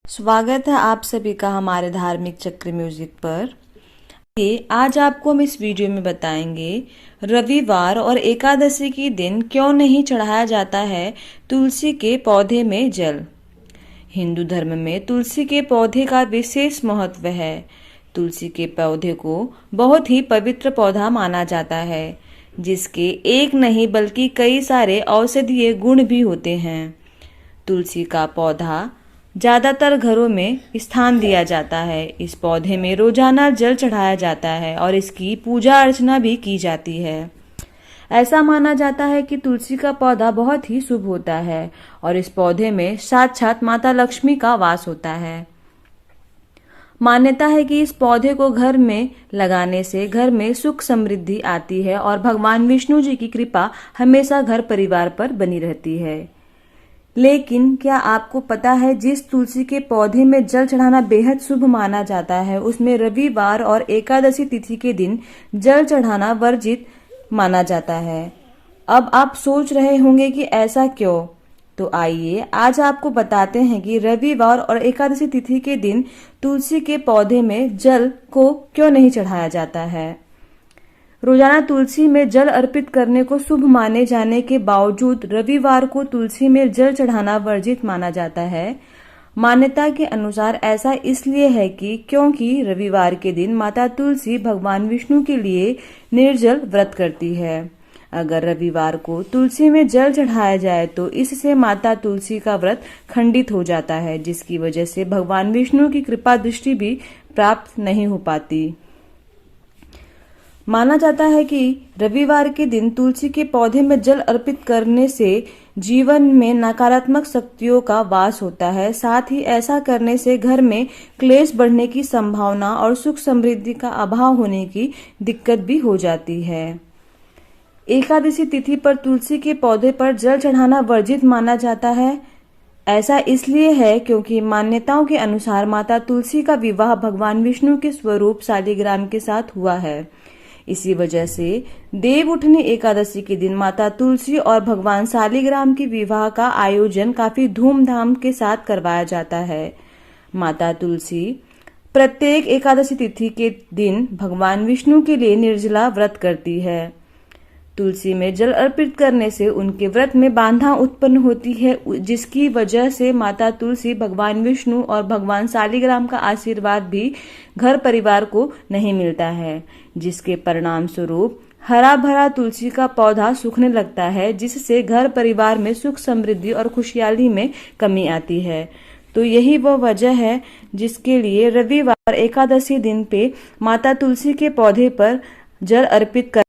स्वागत है आप सभी का हमारे धार्मिक चक्र म्यूजिक पर। आज आपको हम इस वीडियो में बताएंगे रविवार और एकादशी के दिन क्यों नहीं चढ़ाया जाता है तुलसी के पौधे में जल। हिंदू धर्म में तुलसी के पौधे का विशेष महत्व है। तुलसी के पौधे को बहुत ही पवित्र पौधा माना जाता है, जिसके एक नहीं बल्कि कई सारे औषधीय गुण भी होते हैं। तुलसी का पौधा ज्यादातर घरों में स्थान दिया जाता है। इस पौधे में रोजाना जल चढ़ाया जाता है और इसकी पूजा अर्चना भी की जाती है। ऐसा माना जाता है कि तुलसी का पौधा बहुत ही शुभ होता है और इस पौधे में साक्षात माता लक्ष्मी का वास होता है। मान्यता है कि इस पौधे को घर में लगाने से घर में सुख समृद्धि आती है और भगवान विष्णु जी की कृपा हमेशा घर परिवार पर बनी रहती है। लेकिन क्या आपको पता है, जिस तुलसी के पौधे में जल चढ़ाना बेहद शुभ माना जाता है, उसमें रविवार और एकादशी तिथि के दिन जल चढ़ाना वर्जित माना जाता है। अब आप सोच रहे होंगे कि ऐसा क्यों? तो आइए आज आपको बताते हैं कि रविवार और एकादशी तिथि के दिन तुलसी के पौधे में जल को क्यों नहीं चढ़ाया जाता है। रोजाना तुलसी में जल अर्पित करने को शुभ माने जाने के बावजूद रविवार को तुलसी में जल चढ़ाना वर्जित माना जाता है। मान्यता के अनुसार ऐसा इसलिए है कि क्योंकि रविवार के दिन माता तुलसी भगवान विष्णु के लिए निर्जल व्रत करती है। अगर रविवार को तुलसी में जल चढ़ाया जाए तो इससे माता तुलसी का व्रत खंडित हो जाता है, जिसकी वजह से भगवान विष्णु की कृपा दृष्टि भी प्राप्त नहीं हो पाती। माना जाता है कि रविवार के दिन तुलसी के पौधे में जल अर्पित करने से जीवन में नकारात्मक शक्तियों का वास होता है। साथ ही ऐसा करने से घर में क्लेश बढ़ने की संभावना और सुख समृद्धि का अभाव होने की दिक्कत भी हो जाती है। एकादशी तिथि पर तुलसी के पौधे पर जल चढ़ाना वर्जित माना जाता है। ऐसा इसलिए है क्योंकि मान्यताओं के अनुसार माता तुलसी का विवाह भगवान विष्णु के स्वरूप शालिग्राम के साथ हुआ है। इसी वजह से देवउठनी एकादशी के दिन माता तुलसी और भगवान शालिग्राम के विवाह का आयोजन काफी धूमधाम के साथ करवाया जाता है। माता तुलसी प्रत्येक एकादशी तिथि के दिन भगवान विष्णु के लिए निर्जला व्रत करती है। तुलसी में जल अर्पित करने से उनके व्रत में बाधा उत्पन्न होती है, जिसकी वजह से माता तुलसी भगवान विष्णु और भगवान शालिग्राम का आशीर्वाद भी घर परिवार को नहीं मिलता है, जिसके परिणाम स्वरूप हरा भरा तुलसी का पौधा सूखने लगता है, जिससे घर परिवार में सुख समृद्धि और खुशहाली में कमी आती है। तो यही वो वजह है जिसके लिए रविवार एकादशी दिन पे माता तुलसी के पौधे पर जल अर्पित कर